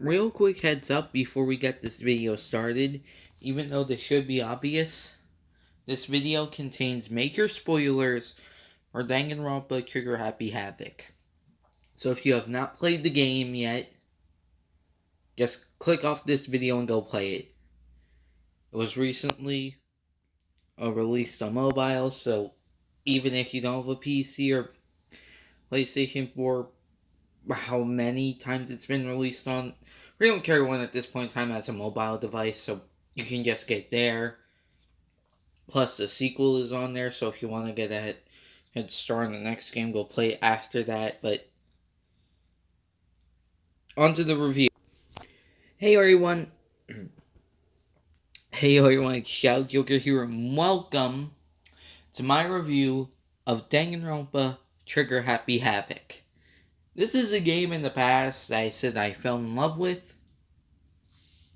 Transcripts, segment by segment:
Real quick heads up before we get this video started, even though this should be obvious, this video contains major spoilers for Danganronpa Trigger Happy Havoc. So if you have not played the game yet, just click off this video and go play it. It was recently released on mobile, so even if you don't have a PC or PlayStation 4, how many times it's been released on, we don't care when at this point in time has a mobile device, so you can just get there. Plus the sequel is on there, so if you want to get a head start on the next game, go play it after that. But onto the review. Hey everyone, it's Kyoko here, and welcome to my review of Danganronpa Trigger Happy Havoc. This is a game in the past I said I fell in love with,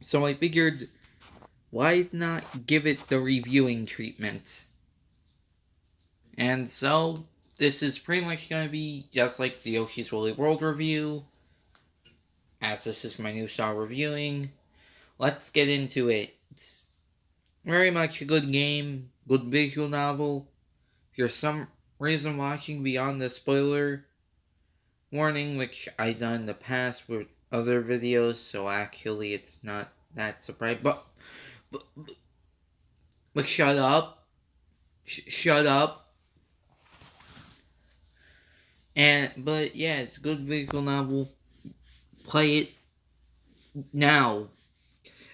so I figured, why not give it the reviewing treatment? And so, this is pretty much going to be just like the Yoshi's Woolly World review, as this is my new style reviewing. Let's get into it. It's very much a good game, good visual novel. If you're some reason watching beyond the spoiler warning, which I've done in the past with other videos, so actually it's not that surprising. But shut up. Shut up. But yeah, it's a good visual novel. Play it now.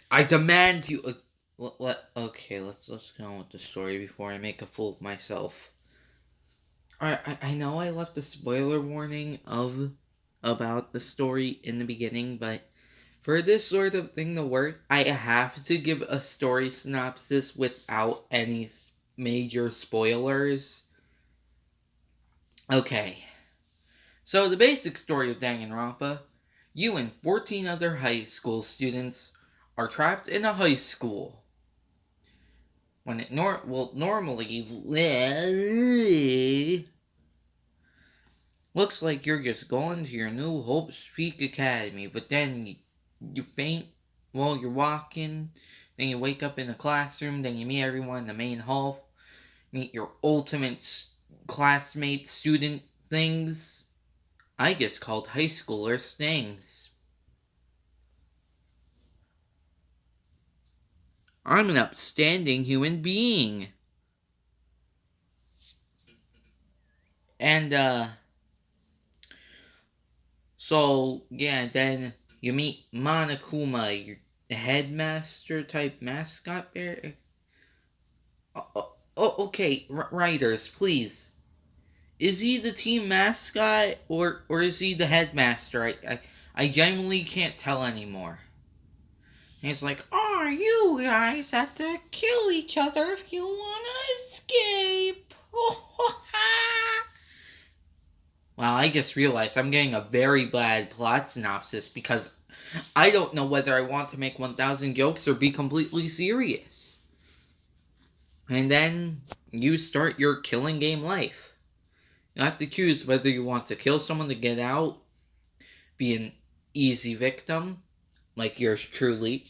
I demand you. Okay, let's go on with the story before I make a fool of myself. Alright, I know I left a spoiler warning about the story in the beginning, but for this sort of thing to work, I have to give a story synopsis without any major spoilers. Okay. So the basic story of Danganronpa: you and 14 other high school students are trapped in a high school. When it normally looks like you're just going to your new Hope's Peak Academy, but then you faint while you're walking, then you wake up in a classroom, then you meet everyone in the main hall, meet your ultimate classmate student things. I just called high schoolers things. I'm an upstanding human being. And, so, yeah, then you meet Monokuma, your headmaster type mascot bear. Okay, writers, please. Is he the team mascot, or is he the headmaster? I genuinely can't tell anymore. He's like, oh, you guys have to kill each other if you want to escape. Well, I just realized I'm getting a very bad plot synopsis because I don't know whether I want to make 1,000 jokes or be completely serious. And then you start your killing game life. You have to choose whether you want to kill someone to get out, be an easy victim, like yours truly,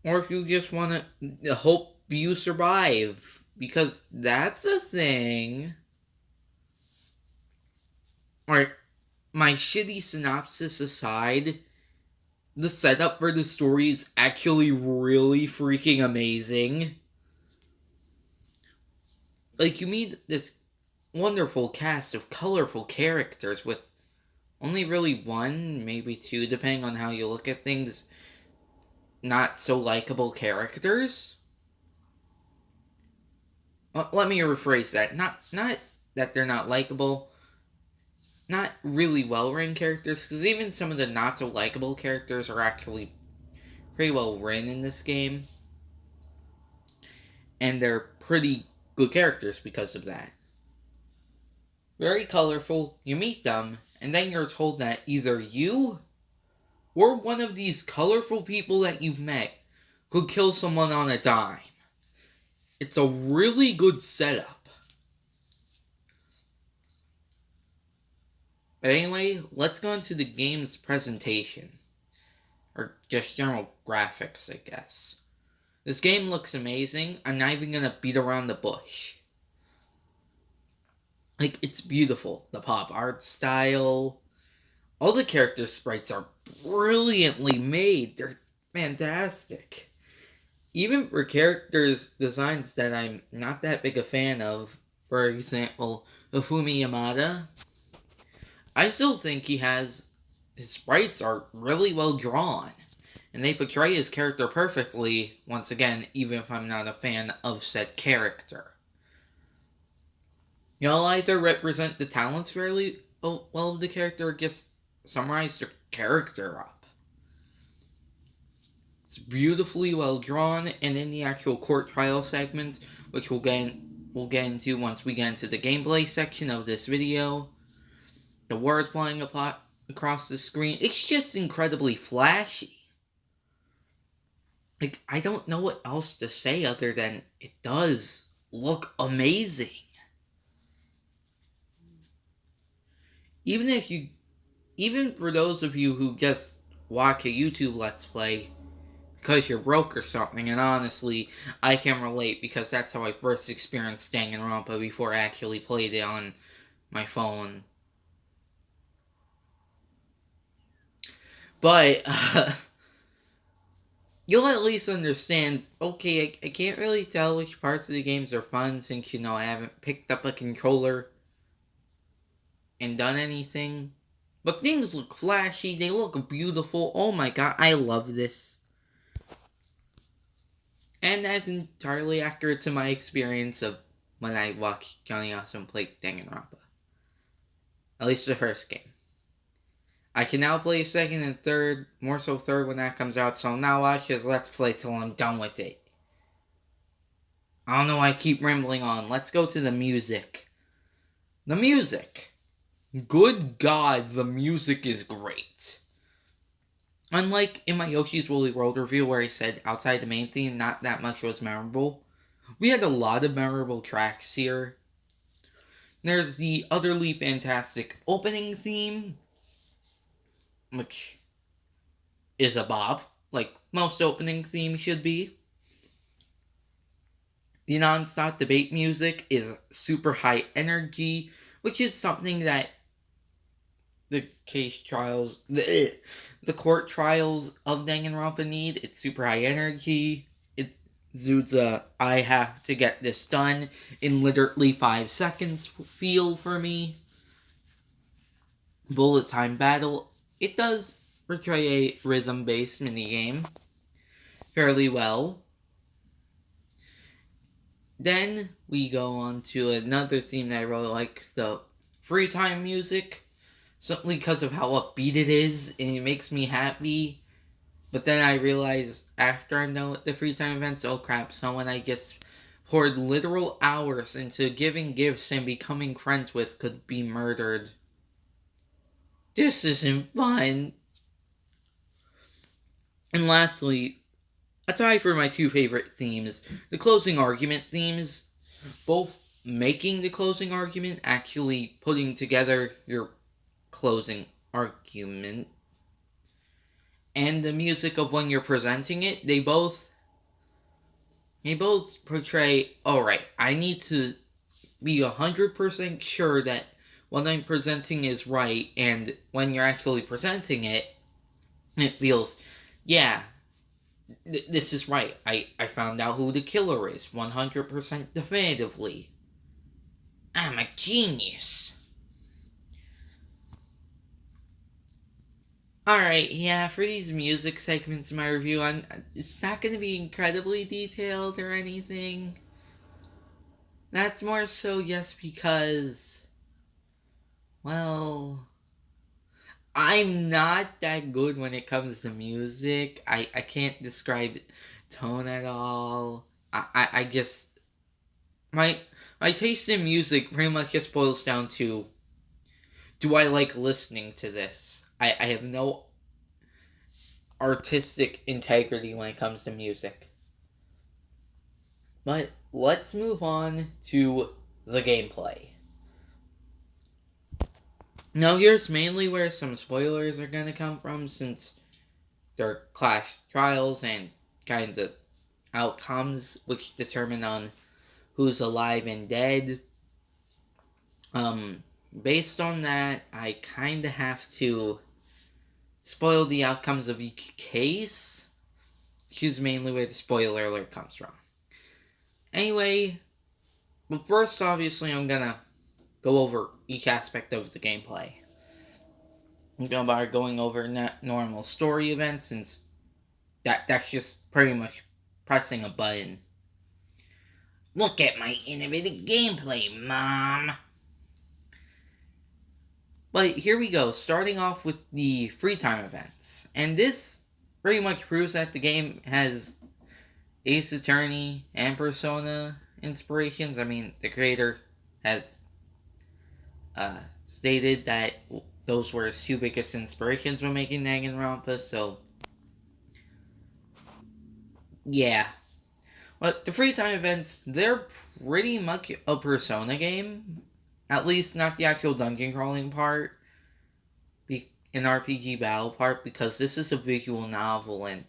or if you just want to hope you survive, because that's a thing. Alright, my shitty synopsis aside, the setup for the story is actually really freaking amazing. Like, you meet this wonderful cast of colorful characters with only really one, maybe two, depending on how you look at things, not so likable characters. Let me rephrase that. Not that they're not likable, not really well-written characters, because even some of the not-so-likable characters are actually pretty well-written in this game. And they're pretty good characters because of that. Very colorful, you meet them, and then you're told that either you or one of these colorful people that you've met could kill someone on a dime. It's a really good setup. But anyway, let's go into the game's presentation. Or just general graphics, I guess. This game looks amazing. I'm not even gonna beat around the bush. Like, it's beautiful. The pop art style. All the character sprites are brilliantly made. They're fantastic. Even for characters designs that I'm not that big a fan of, for example, Hifumi Yamada, I still think his sprites are really well drawn, and they portray his character perfectly, once again, even if I'm not a fan of said character. You'll either represent the talents fairly well of the character or just summarize the character up. It's beautifully well drawn, and in the actual court trial segments, which we'll get into once we get into the gameplay section of this video, the words flying across the screen, it's just incredibly flashy. Like, I don't know what else to say other than it does look amazing. Even for those of you who just watch a YouTube Let's Play because you're broke or something, and honestly, I can relate because that's how I first experienced Danganronpa before I actually played it on my phone. But, you'll at least understand, okay, I can't really tell which parts of the games are fun since, I haven't picked up a controller and done anything. But things look flashy, they look beautiful, oh my god, I love this. And that's entirely accurate to my experience of when I watched Johnny Awesome play Danganronpa. At least the first game. I can now play second and third, more so third when that comes out, so now watch his Let's Play till I'm done with it. I don't know why I keep rambling on. Let's go to the music. The music. Good God, the music is great. Unlike in my Yoshi's Woolly World review where I said outside the main theme, not that much was memorable, we had a lot of memorable tracks here. There's the utterly fantastic opening theme, which is a bop, like most opening themes should be. The non-stop debate music is super high energy, which is something that the court trials of Danganronpa need. It's super high energy. It exudes I have to get this done in literally 5 seconds feel for me. Bullet time battle. It does portray a rhythm-based minigame fairly well. Then we go on to another theme that I really like, the free time music. Simply because of how upbeat it is, and it makes me happy. But then I realize after I'm done with the free time events, oh crap, someone I just poured literal hours into giving gifts and becoming friends with could be murdered. This isn't fun. And lastly, a tie for my two favorite themes, the closing argument themes. Both making the closing argument, actually putting together your closing argument, and the music of when you're presenting it, they both portray, alright, I need to be 100% sure that what I'm presenting is right, and when you're actually presenting it, it feels, yeah, this is right. I found out who the killer is 100% definitively. I'm a genius. Alright, yeah, for these music segments in my review, it's not going to be incredibly detailed or anything. That's more so just because, well, I'm not that good when it comes to music. I can't describe tone at all. I just, my taste in music pretty much just boils down to, do I like listening to this? I have no artistic integrity when it comes to music. But let's move on to the gameplay. Now here's mainly where some spoilers are gonna come from, since they're clash trials and kind of outcomes which determine on who's alive and dead. Based on that, I kinda have to spoil the outcomes of each case, which is mainly where the spoiler alert comes from. Anyway, but first, obviously, I'm gonna go over each aspect of the gameplay. I'm gonna start going over normal story events, since that's just pretty much pressing a button. Look at my innovative gameplay, Mom! But here we go, starting off with the free time events. And this pretty much proves that the game has Ace Attorney and Persona inspirations. I mean, the creator has stated that those were his two biggest inspirations when making Danganronpa, so yeah. But the free time events, they're pretty much a Persona game. At least not the actual dungeon crawling part, an RPG battle part, because this is a visual novel, and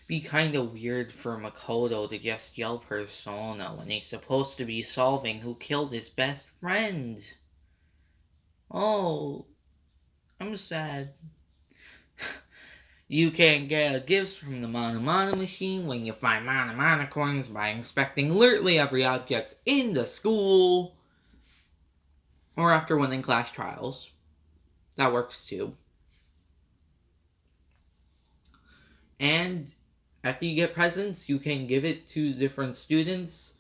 be kind of weird for Makoto to just yell Persona when he's supposed to be solving who killed his best friend. Oh, I'm sad. You can get gifts from the Mana Mana machine when you find Mana Mana coins by inspecting literally every object in the school, or after winning class trials. That works too. And after you get presents, you can give it to different students.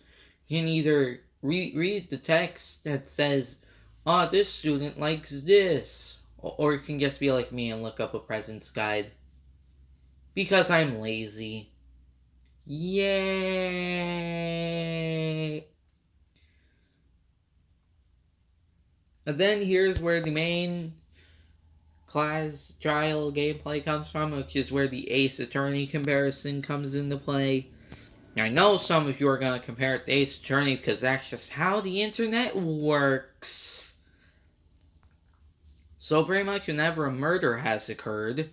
You can either read the text that says, "Oh, this student likes this," or you can just be like me and look up a presents guide. Because I'm lazy. Yay! And then here's where the main class trial gameplay comes from, which is where the Ace Attorney comparison comes into play. Now, I know some of you are going to compare it to Ace Attorney because that's just how the internet works. So pretty much whenever a murder has occurred,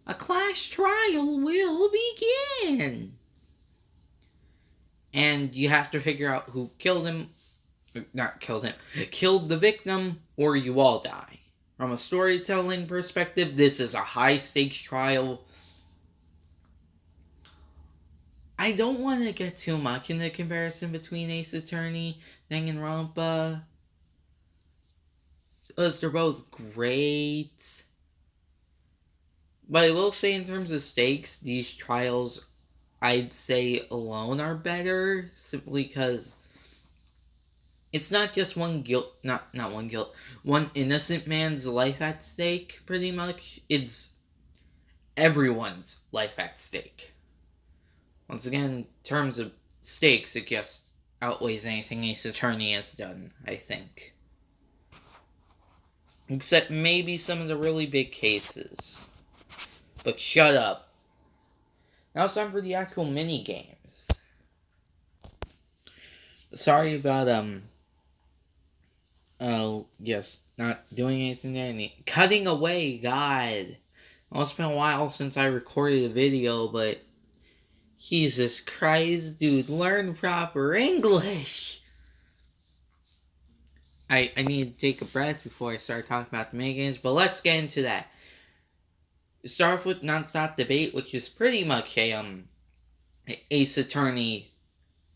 a class trial will begin. And you have to figure out who killed him, killed the victim, or you all die. From a storytelling perspective, this is a high-stakes trial. I don't want to get too much in the comparison between Ace Attorney and Danganronpa, because they're both great. But I will say, in terms of stakes, these trials, I'd say alone are better, simply because it's not just one innocent man's life at stake, pretty much. It's everyone's life at stake. Once again, in terms of stakes, it just outweighs anything Ace Attorney has done, I think. Except maybe some of the really big cases. But shut up. Now it's time for the actual mini games. Sorry about not doing anything there. Cutting away, God. Well, it's been a while since I recorded a video, but Jesus Christ, dude, learn proper English. I need to take a breath before I start talking about the minigames, but let's get into that. Start off with Non-Stop Debate, which is pretty much a Ace Attorney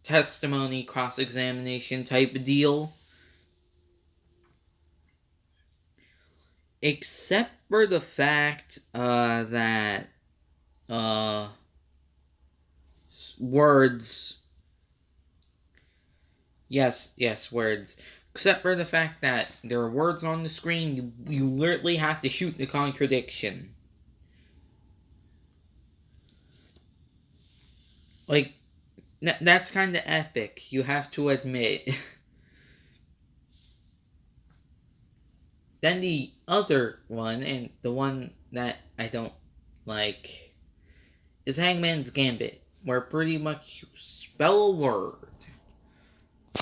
testimony cross-examination type of deal. Except for the fact that words. Yes, words. Except for the fact that there are words on the screen, you literally have to shoot the contradiction. Like, that's kind of epic, you have to admit. Then the other one, and the one that I don't like, is Hangman's Gambit, where pretty much you spell a word.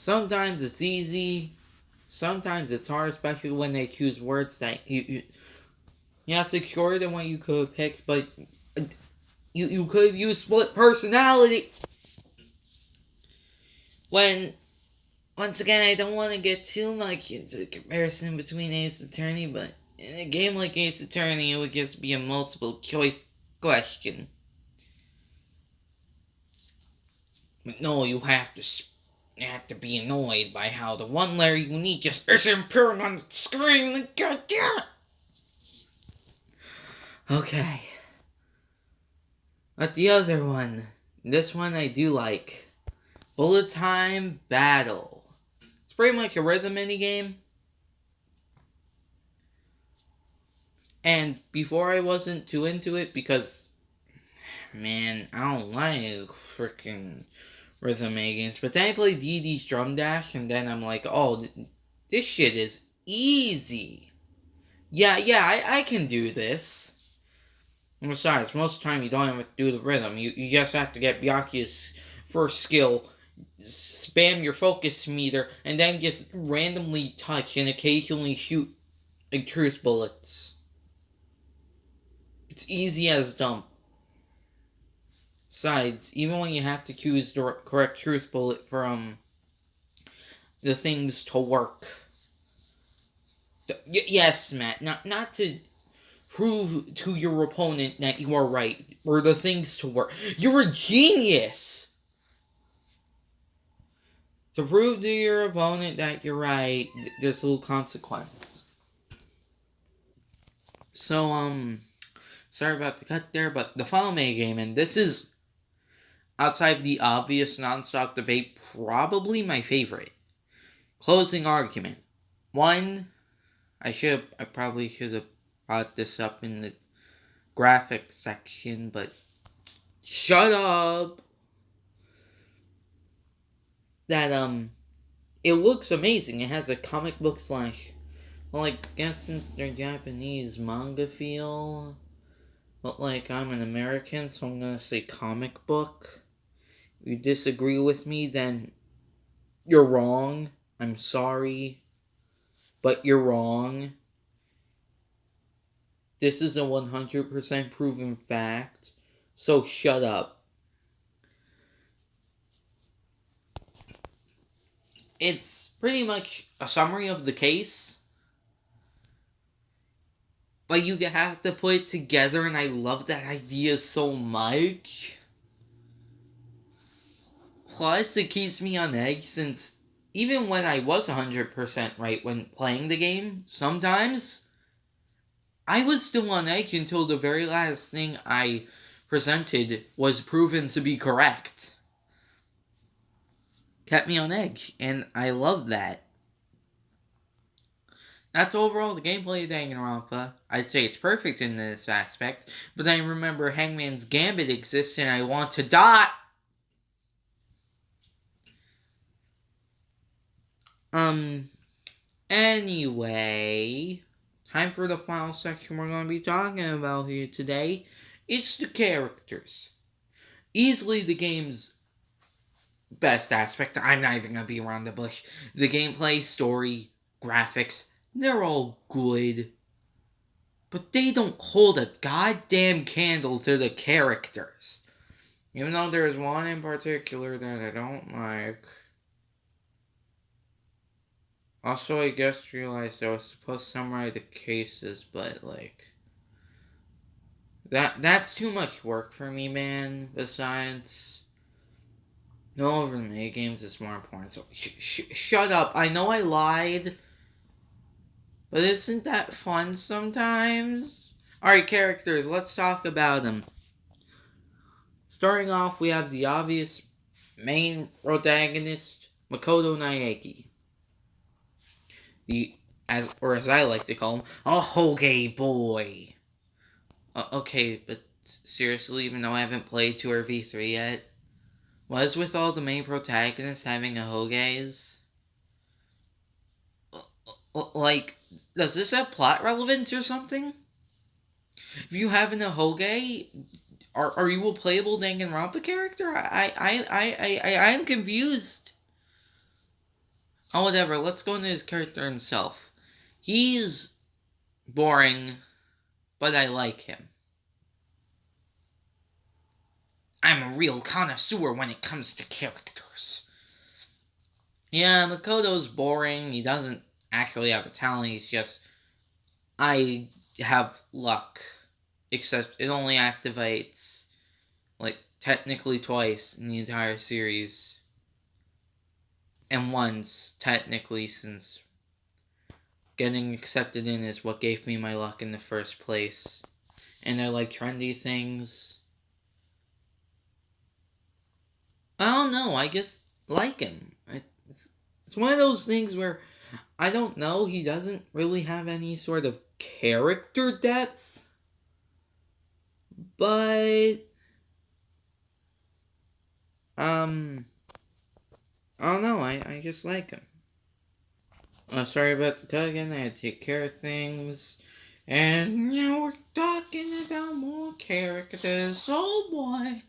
Sometimes it's easy, sometimes it's hard, especially when they choose words that you have to cure than what you could have picked, but you could have used split personality. When, once again, I don't want to get too much into the comparison between Ace Attorney, but in a game like Ace Attorney, it would just be a multiple choice question. But no, you have to be annoyed by how the one letter you need just isn't appearing on the screen. God damn it! Okay. But the other one, this one I do like. Bullet Time Battle. It's pretty much a rhythm minigame. And before I wasn't too into it because, man, I don't like freaking rhythm minigames. But then I played DD's Drum Dash and then I'm like, oh, this shit is easy. Yeah, I can do this. And besides, most of the time you don't have to do the rhythm. You just have to get Byakuya's first skill, spam your focus meter, and then just randomly touch and occasionally shoot truth bullets. It's easy as dump. Besides, even when you have to choose the correct truth bullet from the things to work. Yes, Matt, not to prove to your opponent that you are right, or the things to work. You're a genius! To prove to your opponent that you're right, there's a little consequence. So, sorry about the cut there, but the final minigame, and this is, outside of the obvious non-stop debate, probably my favorite. Closing argument. One, I probably should have brought this up in the graphics section, but shut up. That, it looks amazing. It has a comic book / well, I guess since they're Japanese, manga feel. But, like, I'm an American, so I'm gonna say comic book. If you disagree with me, then you're wrong. I'm sorry. But you're wrong. This is a 100% proven fact. So shut up. It's pretty much a summary of the case. But you have to put it together, and I love that idea so much. Plus, it keeps me on edge, since even when I was 100% right when playing the game, sometimes I was still on edge until the very last thing I presented was proven to be correct. Kept me on edge, and I love that. That's overall the gameplay of Danganronpa. I'd say it's perfect in this aspect, but then I remember Hangman's Gambit exists and I want to die! Anyway, time for the final section we're going to be talking about here today. It's the characters. Easily the game's best aspect. I'm not even going to be around the bush. The gameplay, story, graphics, they're all good. But they don't hold a goddamn candle to the characters. Even though there's one in particular that I don't like. Also, I just realized I was supposed to summarize the cases, but, like, that's too much work for me, man. Besides, no over the minigames is more important. So, shut up. I know I lied, but isn't that fun sometimes? Alright, characters, let's talk about them. Starting off, we have the obvious main protagonist, Makoto Naegi. As I like to call him, a Hoge boy. Okay, but seriously, even though I haven't played 2 or V3 yet, what is with all the main protagonists having a Hoges? Like, does this have plot relevance or something? If you have a Hoge, are you a playable Danganronpa character? I'm confused. Oh, whatever, let's go into his character himself. He's boring, but I like him. I'm a real connoisseur when it comes to characters. Yeah, Makoto's boring. He doesn't actually have a talent. He's just, I have luck. Except it only activates, like, technically twice in the entire series. And once, technically, since getting accepted in is what gave me my luck in the first place. And I like trendy things. I don't know, I just like him. It's one of those things where, I don't know, he doesn't really have any sort of character depth. But, I don't know, I just like him. Sorry about the cut again, I had to take care of things. And now we're talking about more characters, oh boy.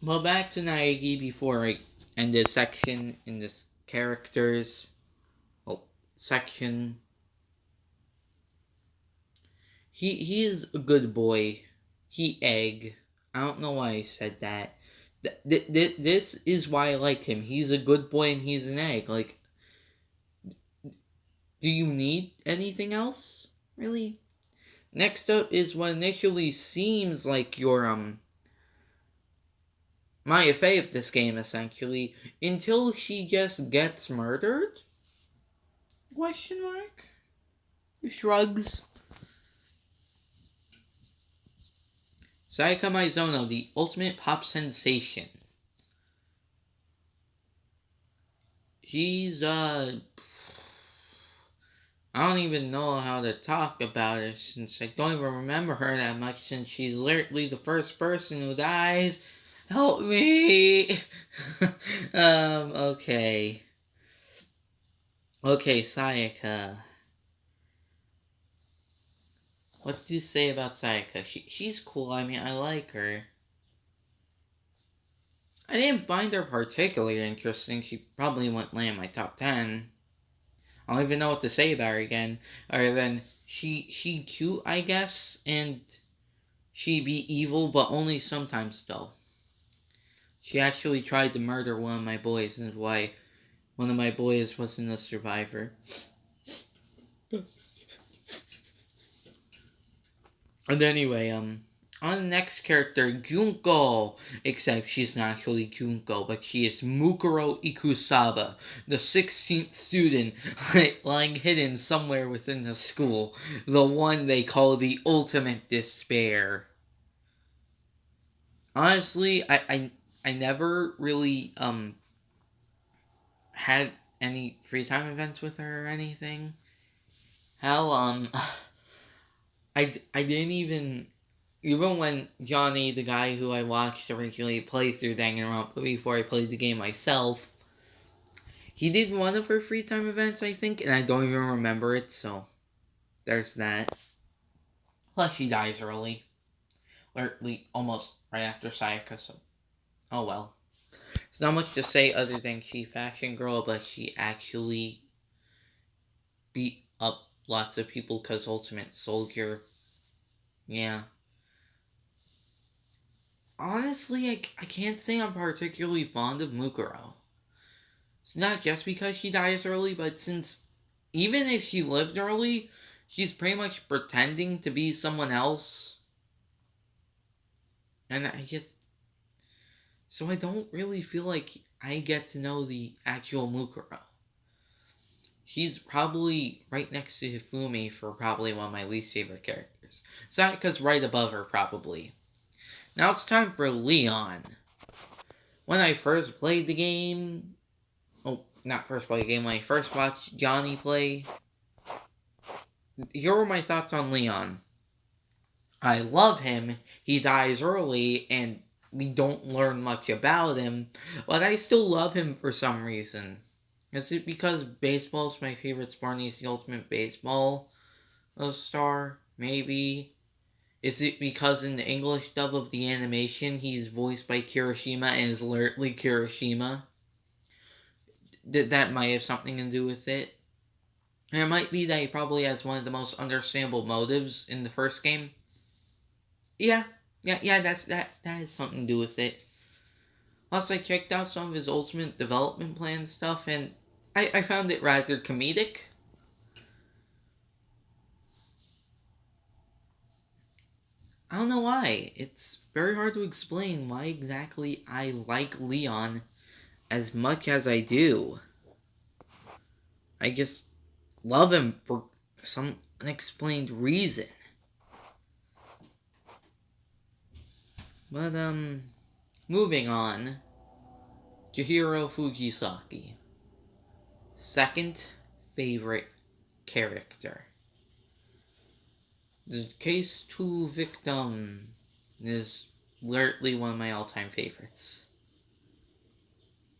Well, back to Naegi before I end this section in this characters section. He is a good boy. He egg. I don't know why I said that. This is why I like him. He's a good boy and he's an egg. Like, do you need anything else? Really? Next up is what initially seems like your Maya Fey of this game, essentially, until she just gets murdered? Question mark? Shrugs. Sayaka Maizono, the ultimate pop sensation. She's, I don't even know how to talk about her since I don't even remember her that much since she's literally the first person who dies. Help me! Okay. Okay, Sayaka. What do you say about Sayaka? She's cool, I mean, I like her. I didn't find her particularly interesting. She probably wouldn't land my top 10. I don't even know what to say about her again, other than she cute, I guess, and she be evil, but only sometimes though. She actually tried to murder one of my boys, and why one of my boys wasn't a survivor. And anyway, on the next character, Junko. Except she's not actually Junko, but she is Mukuro Ikusava, the 16th student lying hidden somewhere within the school. The one they call the ultimate despair. Honestly, I never really had any free time events with her or anything. Hell, I didn't even when Johnny, the guy who I watched originally play through Danganronpa before I played the game myself, he did one of her free time events, I think, and I don't even remember it, so there's that. Plus, she dies early. Or almost right after Sayaka, so oh well. It's not much to say other than she fashion girl, but she actually beat up lots of people because Ultimate Soldier. Yeah. Honestly, I can't say I'm particularly fond of Mukuro. It's not just because she dies early, but since even if she lived early, she's pretty much pretending to be someone else. And I just... So I don't really feel like I get to know the actual Mukuro. She's probably right next to Hifumi for probably one of my least favorite characters. Sayaka's right above her, probably. Now it's time for Leon. When I first played the game... Oh, not first played the game. When I first watched Johnny play... Here were my thoughts on Leon. I love him. He dies early, and we don't learn much about him. But I still love him for some reason. Is it because baseball is my favorite sport and he's the ultimate baseball star? Maybe. Is it because in the English dub of the animation he's voiced by Kirishima and is literally Kirishima? that might have something to do with it. And it might be that he probably has one of the most understandable motives in the first game. Yeah, that has something to do with it. Plus, I checked out some of his ultimate development plan stuff, and I found it rather comedic. I don't know why. It's very hard to explain why exactly I like Leon as much as I do. I just love him for some unexplained reason. But, moving on to Hiro Fujisaki. Second favorite character. The Case 2 victim is literally one of my all-time favorites.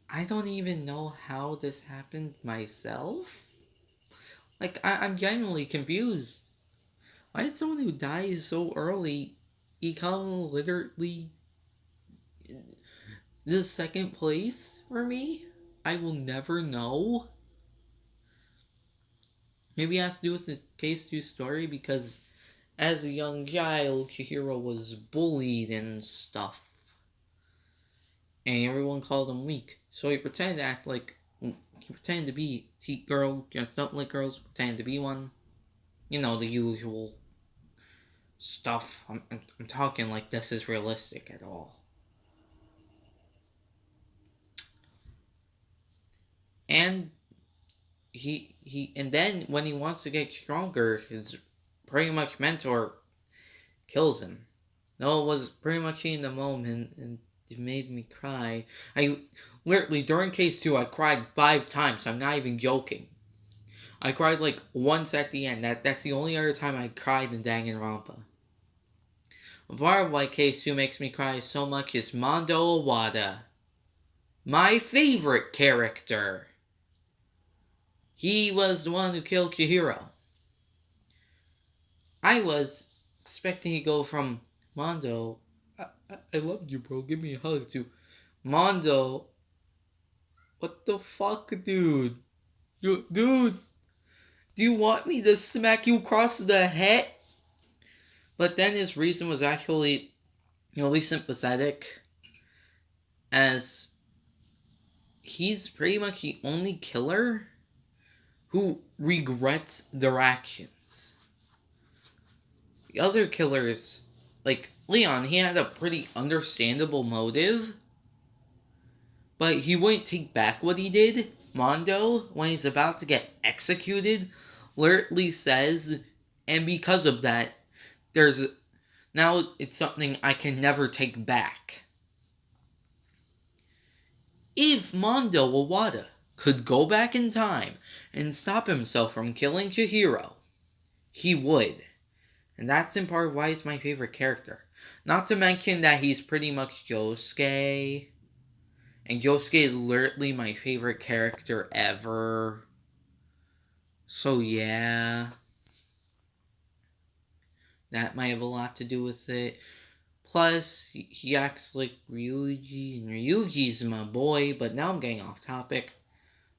I don't even know how this happened myself. Like, I'm genuinely confused. Why did someone who dies so early become literally the second place for me? I will never know. Maybe it has to do with the Case 2 story, because as a young child, Chihiro was bullied and stuff. And everyone called him weak. So he pretended to act like... He pretended to be a T girl, dressed up like girls, pretended to be one. You know, the usual stuff. I'm talking like this is realistic at all. And and then when he wants to get stronger, his pretty much mentor kills him. No, it was pretty much in the moment, and it made me cry. I literally, during Case 2, I cried 5 times. I'm not even joking. I cried like once at the end. That's the only other time I cried in Danganronpa. A part of why Case 2 makes me cry so much is Mondo Owada. My favorite character. He was the one who killed Chihiro. I was expecting to go from Mondo, I loved you, bro, give me a hug, to Mondo, what the fuck, dude? Dude, do you want me to smack you across the head? But then his reason was actually, really sympathetic, as he's pretty much the only killer who regrets their actions. The other killers, like Leon, he had a pretty understandable motive, but he wouldn't take back what he did. Mondo, when he's about to get executed, literally says, and because of that, now it's something I can never take back. If Mondo Owada could go back in time and stop himself from killing Chihiro, he would. And that's in part why he's my favorite character. Not to mention that he's pretty much Josuke. And Josuke is literally my favorite character ever. So yeah. That might have a lot to do with it. Plus, he acts like Ryuji, and Ryuji's my boy, but now I'm getting off topic.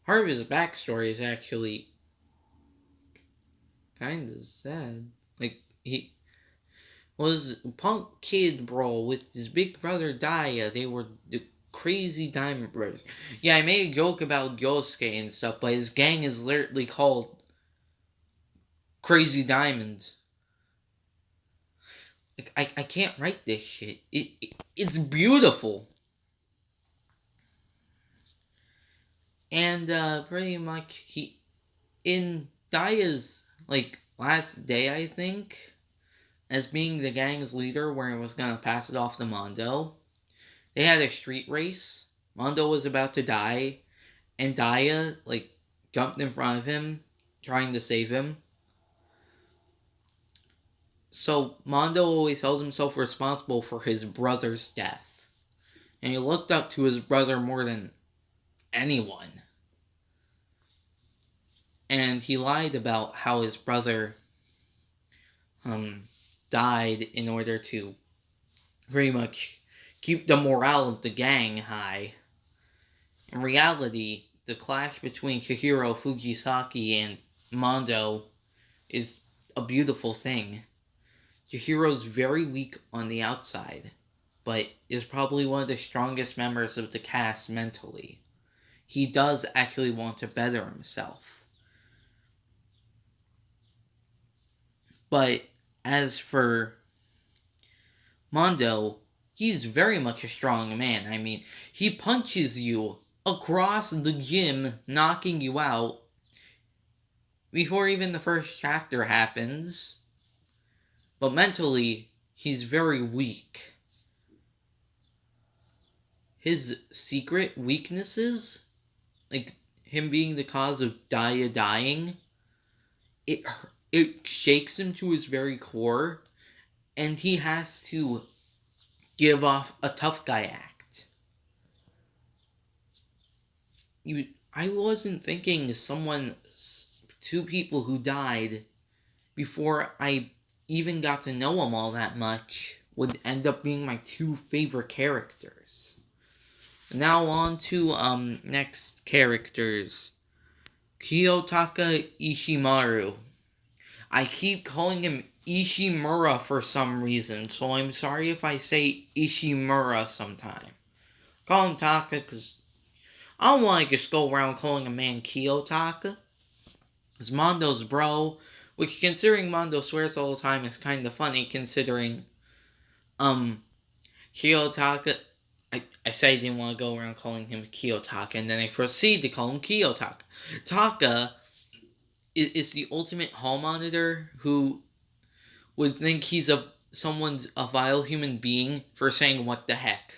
Part of his backstory is actually kinda sad. Like, he was a punk kid, bro, with his big brother Daya. They were the crazy Diamond Brothers. Yeah, I made a joke about Josuke and stuff, but his gang is literally called Crazy Diamonds. Like, I can't write this shit. It's beautiful. And pretty much in Daya's like last day, I think, as being the gang's leader, where he was gonna pass it off to Mondo, they had a street race. Mondo was about to die, and Daya like jumped in front of him, trying to save him. So Mondo always held himself responsible for his brother's death, and he looked up to his brother more than anyone. And he lied about how his brother died in order to pretty much keep the morale of the gang high. In reality, the clash between Hiro Fujisaki and Mondo is a beautiful thing. Chihiro's very weak on the outside, but is probably one of the strongest members of the cast mentally. He does actually want to better himself. But as for Mondo, he's very much a strong man. I mean, he punches you across the gym, knocking you out before even the first chapter happens. But mentally, he's very weak. His secret weaknesses, like him being the cause of Daya dying, it shakes him to his very core, and he has to give off a tough guy act. I wasn't thinking two people who died before I even got to know them all that much would end up being my two favorite characters. Now on to next characters. Kiyotaka Ishimaru. I keep calling him Ishimura for some reason, so I'm sorry if I say Ishimura sometime. Call him Taka because I don't want to just go around calling a man Kiyotaka. It's Mondo's bro, which considering Mondo swears all the time is kind of funny considering Kiyotaka. I said I didn't want to go around calling him Kiyotaka, and then I proceed to call him Kiyotaka. Taka is the ultimate hall monitor who would think he's someone's a vile human being for saying what the heck.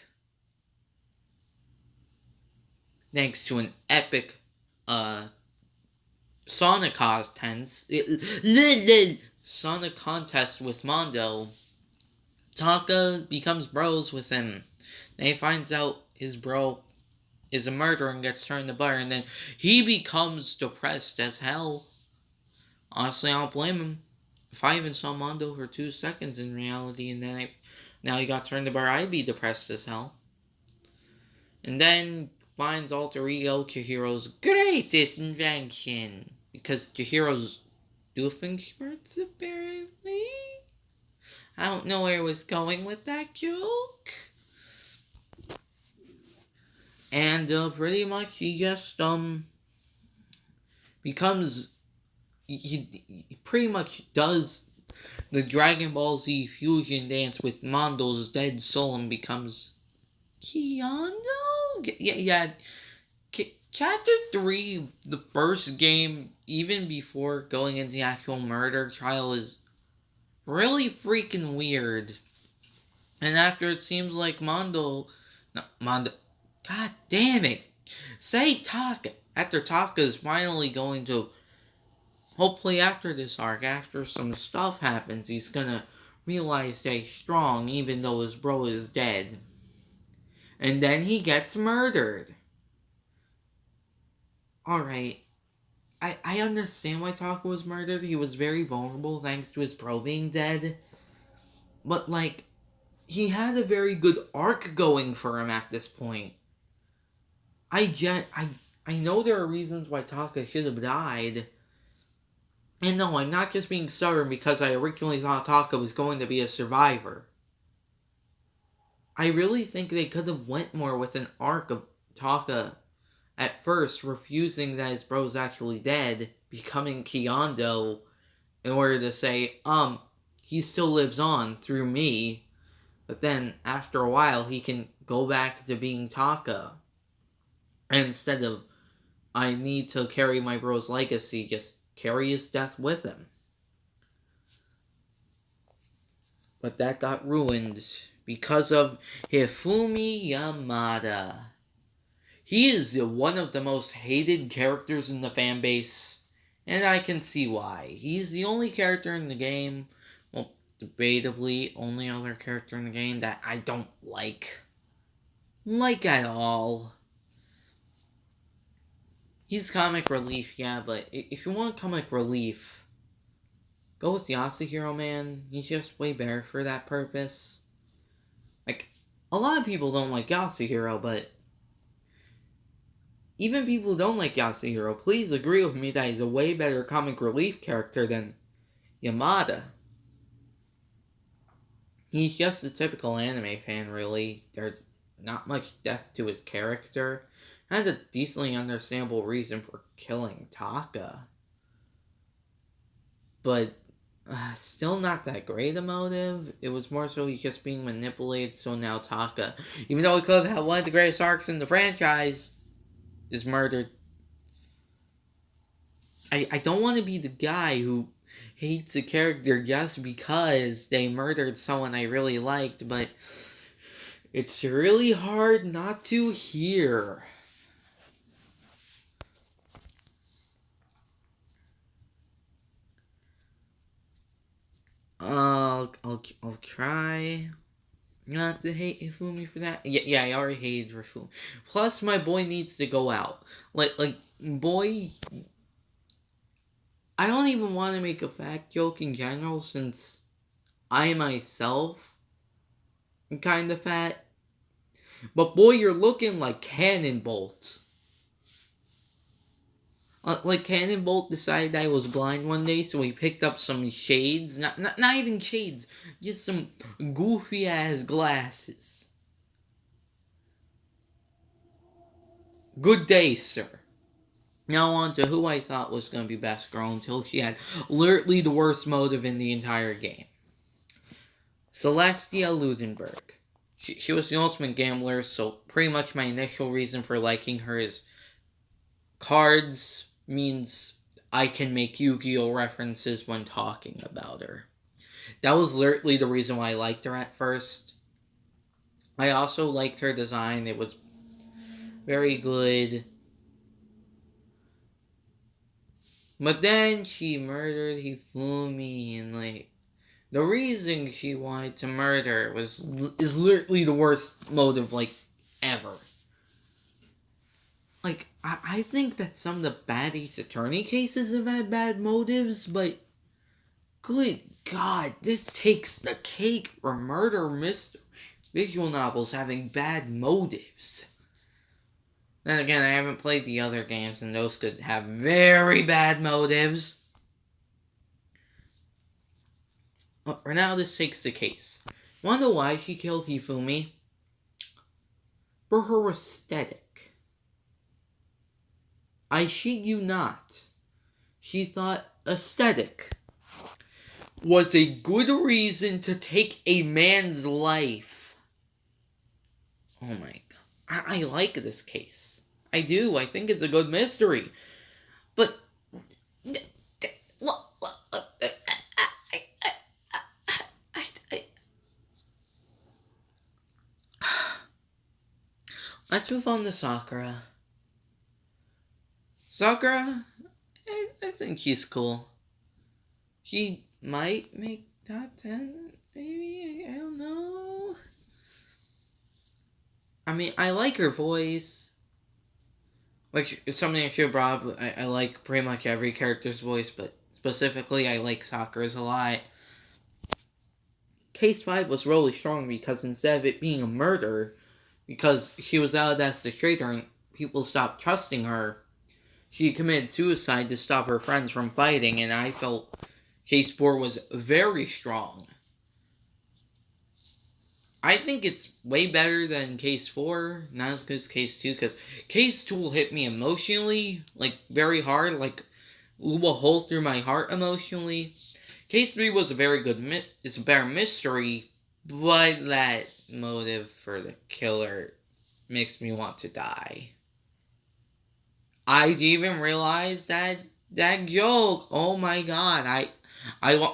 Thanks to an epic Sonic contest with Mondo, Taka becomes bros with him. Then he finds out his bro is a murderer and gets turned to butter, and then he becomes depressed as hell. Honestly, I don't blame him. If I even saw Mondo for 2 seconds in reality, and then now he got turned to butter, I'd be depressed as hell. And then finds alter ego Chihiro's greatest invention, because Chihiro's Doofenshmirtz apparently. I don't know where I was going with that joke. And pretty much he just becomes, he pretty much does the Dragon Ball Z fusion dance with Mondo's dead soul and becomes Keanu? Yeah. Chapter 3, the first game, even before going into the actual murder trial, is really freaking weird. And after it seems like Mondo, god damn it, say Taka. After Taka is finally going to, hopefully after this arc, after some stuff happens, he's gonna realize that he's strong even though his bro is dead. And then he gets murdered. Alright, I understand why Taka was murdered. He was very vulnerable thanks to his bro being dead. But, like, he had a very good arc going for him at this point. I know there are reasons why Taka should have died. And no, I'm not just being stubborn because I originally thought Taka was going to be a survivor. I really think they could have went more with an arc of Taka at first refusing that his bro's actually dead, becoming Kiyando, in order to say, he still lives on through me, but then after a while he can go back to being Taka. And instead of, I need to carry my bro's legacy, just carry his death with him. But that got ruined because of Hifumi Yamada. He is one of the most hated characters in the fanbase, and I can see why. He's the only character in the game, well, debatably, only other character in the game that I don't like at all. He's comic relief, yeah, but if you want comic relief, go with Yasuhiro, man. He's just way better for that purpose. Like, a lot of people don't like Yasuhiro, but even people who don't like Yasuhiro, please agree with me that he's a way better comic relief character than Yamada. He's just a typical anime fan, really. There's not much depth to his character, and a decently understandable reason for killing Taka. But still not that great a motive. It was more so he's just being manipulated, so now Taka, even though he could have had one of the greatest arcs in the franchise, is murdered. I don't want to be the guy who hates a character just because they murdered someone I really liked, but it's really hard not to hear. I'll try not to hate Ifumi for that. Yeah, I already hated Ifumi. Plus, my boy needs to go out. Boy, I don't even want to make a fat joke in general since I myself am kind of fat. But boy, you're looking like Cannonbolt. Like Cannonbolt decided I was blind one day, so he picked up some shades. Not even shades, just some goofy ass glasses. Good day, sir. Now on to who I thought was going to be best girl until she had literally the worst motive in the entire game. Celestia Ludenberg. She was the ultimate gambler, so pretty much my initial reason for liking her is cards means I can make Yu-Gi-Oh! References when talking about her. That was literally the reason why I liked her at first. I also liked her design. It was very good. But then she murdered Hifumi, and the reason she wanted to murder is literally the worst motive ever. I think that some of the bad Ace Attorney cases have had bad motives, but good God, this takes the cake for murder mystery visual novels having bad motives. Then again, I haven't played the other games, and those could have very bad motives. But for now, this takes the case. Wanna know why she killed Hifumi? For her aesthetic. I shit you not. She thought aesthetic was a good reason to take a man's life. Oh my god. I like this case. I do. I think it's a good mystery. But let's move on to Sakura. Sakura, I think she's cool. She might make top 10, maybe? I don't know. I mean, I like her voice. Which is something I should have brought up. I like pretty much every character's voice, but specifically I like Sakura's a lot. Case 5 was really strong because instead of it being a murder, because she was outed as the traitor and people stopped trusting her, she committed suicide to stop her friends from fighting, and I felt Case 4 was very strong. I think it's way better than Case 4, not as good as Case 2, because Case 2 will hit me emotionally, very hard, blew a hole through my heart emotionally. Case 3 was a very good, it's a better mystery, but that motive for the killer makes me want to die. I didn't even realize that joke. Oh my god. I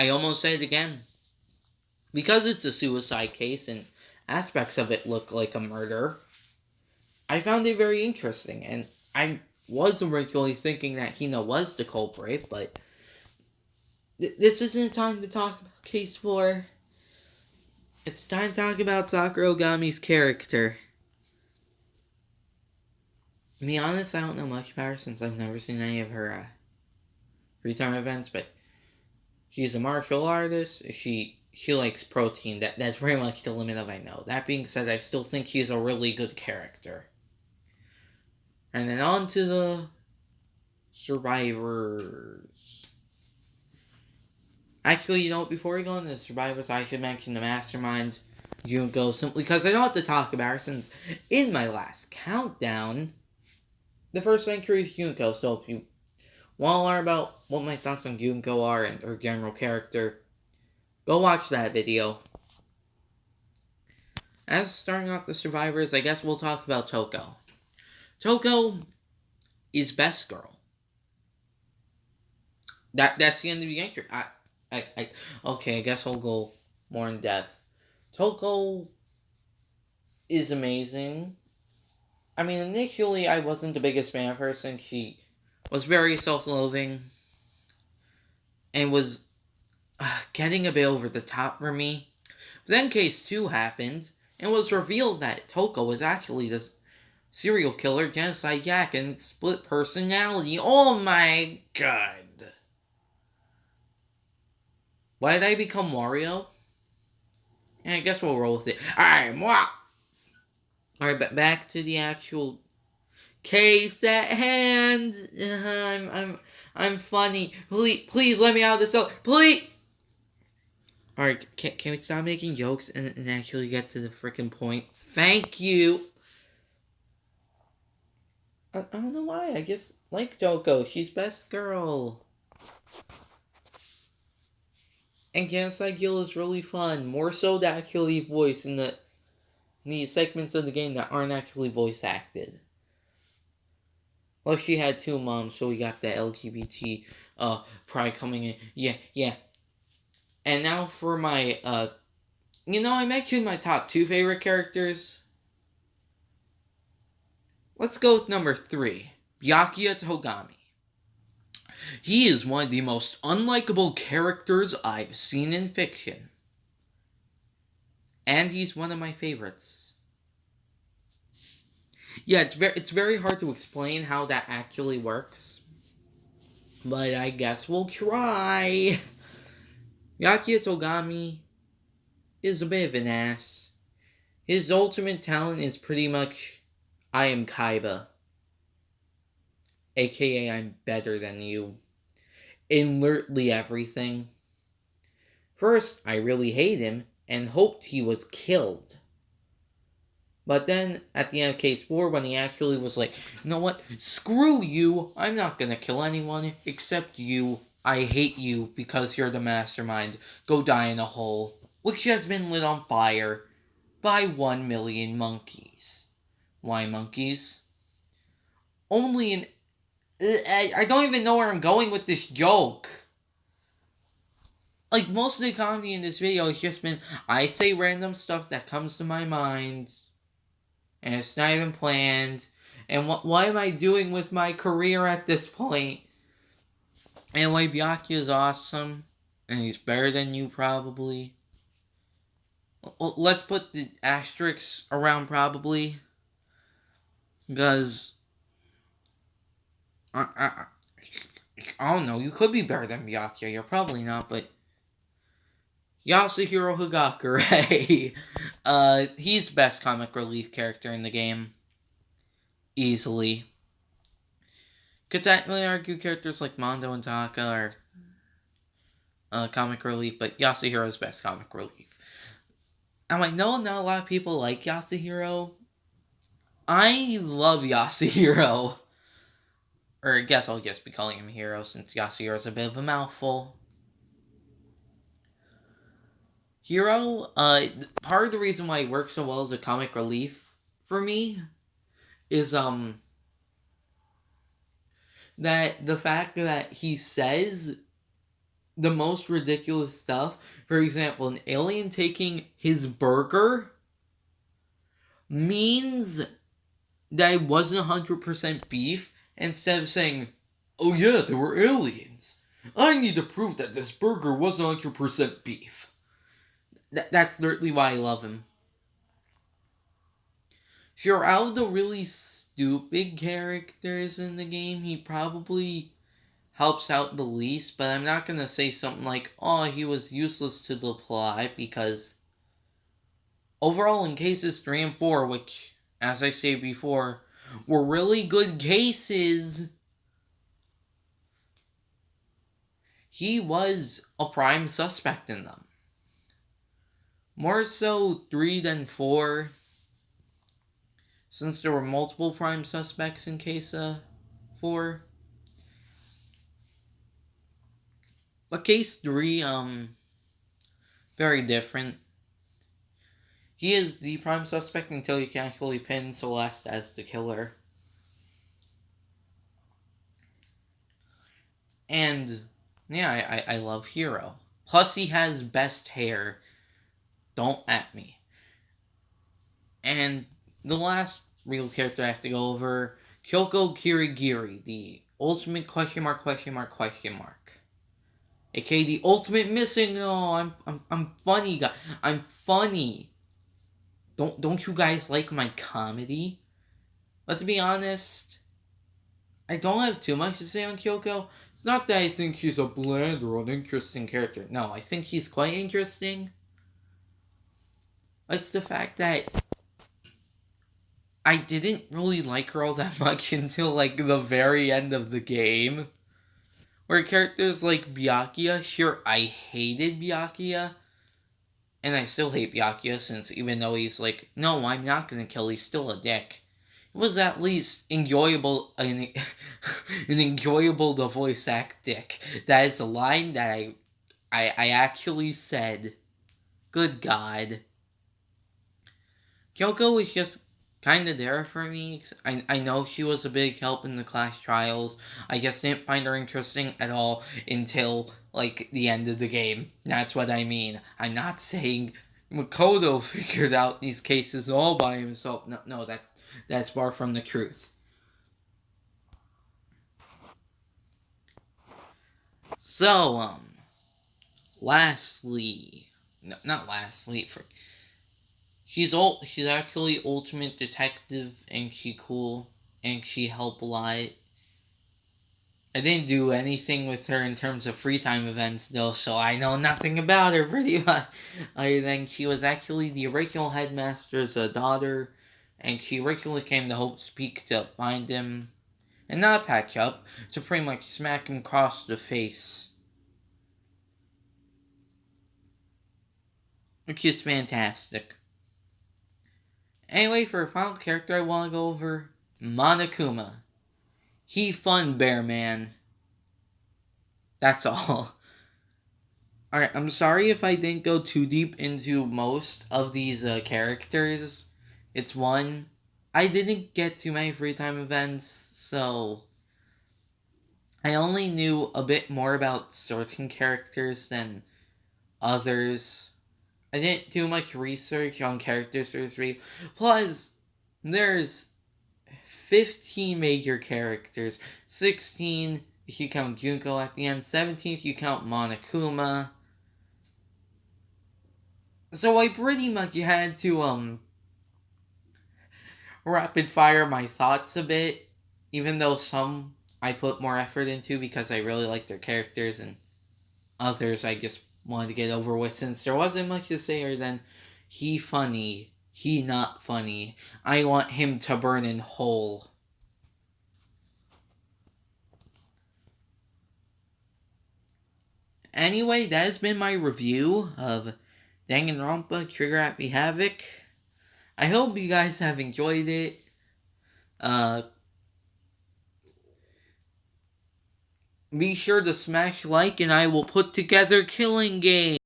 almost said it again. Because it's a suicide case and aspects of it look like a murder, I found it very interesting. And I was originally thinking that Hina was the culprit, but this isn't time to talk about Case 4. It's time to talk about Sakura Ogami's character. To be honest, I don't know much about her since I've never seen any of her free-time events, but she's a martial artist. She likes protein. That's pretty much the limit of I know. That being said, I still think she's a really good character. And then on to the survivors. Actually, you know what? Before we go into the survivors, I should mention the mastermind, Junko, simply because I don't have to talk about her, since in my last countdown, the first entry is Junko. So if you want to learn about what my thoughts on Junko are and her general character, go watch that video. As starting off the survivors, I guess we'll talk about Toko. Toko is best girl. That's the end of the entry. Okay, I guess I'll go more in depth. Toko is amazing. I mean, initially I wasn't the biggest fan of her, since she was very self-loathing and was getting a bit over the top for me. But then Case 2 happened, and it was revealed that Toko was actually this serial killer, genocide yak, and split personality. Oh my god. Why did I become Wario? And I guess we'll roll with it. Alright, back to the actual case at hand. I'm funny. Please let me out of this cell. Please. Alright, can we stop making jokes and actually get to the freaking point? Thank you. I don't know why. I just like Toko. She's best girl. And Genocide Guild is really fun. More so to actually voice in the segments of the game that aren't actually voice acted. Well, she had 2 moms, so we got the LGBT pride coming in. Yeah. And now for my I mentioned my top 2 favorite characters. Let's go with number 3, Byakuya Togami. He is one of the most unlikable characters I've seen in fiction. And he's one of my favorites. Yeah, it's very hard to explain how that actually works. But I guess we'll try. Byakuya Togami is a bit of an ass. His ultimate talent is pretty much, I am Kaiba. AKA, I'm better than you. In literally everything. First, I really hate him and hoped he was killed. But then, at the end of Case 4, when he actually was like, you know what, screw you, I'm not gonna kill anyone except you. I hate you because you're the mastermind. Go die in a hole, which has been lit on fire by 1 million monkeys. Why monkeys? Only in... I don't even know where I'm going with this joke. Like, most of the comedy in this video has just been, I say random stuff that comes to my mind, and it's not even planned, and what am I doing with my career at this point? Anyway, Byakuya is awesome, and he's better than you, probably. Let's put the asterisks around probably, because I don't know, you could be better than Byakuya, you're probably not, but Yasuhiro Hagakure, he's the best comic relief character in the game. Easily. Could technically argue characters like Mondo and Taka are comic relief, but Yasuhiro's best comic relief. Now, I know not a lot of people like Yasuhiro. I love Yasuhiro. Or I guess I'll just be calling him Hiro, since Yasuhiro's a bit of a mouthful. Hiro, part of the reason why he works so well as a comic relief for me is, that the fact that he says the most ridiculous stuff. For example, an alien taking his burger means that it wasn't 100% beef, instead of saying, oh yeah, there were aliens. I need to prove that this burger wasn't 100% beef. That's literally why I love him. Sure, out of the really stupid characters in the game, he probably helps out the least, but I'm not going to say something like, oh, he was useless to the plot, because overall in cases 3 and 4, which, as I said before, were really good cases, he was a prime suspect in them. More so 3 than 4, since there were multiple prime suspects in case 4. But case 3, very different. He is the prime suspect until you can actually pin Celeste as the killer. And yeah, I love Hiro. Plus he has best hair. Don't at me. And the last real character I have to go over, Kyoko Kirigiri, the ultimate question mark. AKA the ultimate missing. No, I'm funny, guy. I'm funny. Don't you guys like my comedy? But to be honest, I don't have too much to say on Kyoko. It's not that I think she's a bland or uninteresting character. No, I think she's quite interesting. It's the fact that I didn't really like her all that much until like the very end of the game. Where characters like Byakuya, sure, I hated Byakuya. And I still hate Byakuya since even though he's like, no, I'm not gonna kill, he's still a dick. It was at least enjoyable, an enjoyable to voice act dick. That is a line that I actually said. Good God. Kyoko was just kind of there for me. I know she was a big help in the class trials. I just didn't find her interesting at all until, like, the end of the game. That's what I mean. I'm not saying Makoto figured out these cases all by himself. No, that's far from the truth. So, lastly, no, not lastly, she's actually ultimate detective, and she cool, and she help a lot. I didn't do anything with her in terms of free time events though, so I know nothing about her pretty much. Other than she was actually the original headmaster's daughter, and she originally came to Hope's Peak to find him, and not patch up, to pretty much smack him across the face. Which is fantastic. Anyway, for a final character I want to go over, Monokuma. He fun bear man. That's all. Alright, I'm sorry if I didn't go too deep into most of these characters. It's one, I didn't get too many free time events, so I only knew a bit more about certain characters than others. I didn't do much research on characters for 3. Plus, there's 15 major characters. 16 if you count Junko at the end. 17 if you count Monokuma. So I pretty much had to rapid fire my thoughts a bit. Even though some I put more effort into because I really like their characters, and others I just wanted to get over with since there wasn't much to say other than he funny, he not funny. I want him to burn in hole. Anyway, that has been my review of Danganronpa Trigger Happy Havoc. I hope you guys have enjoyed it. Be sure to smash like and I will put together Killing Game.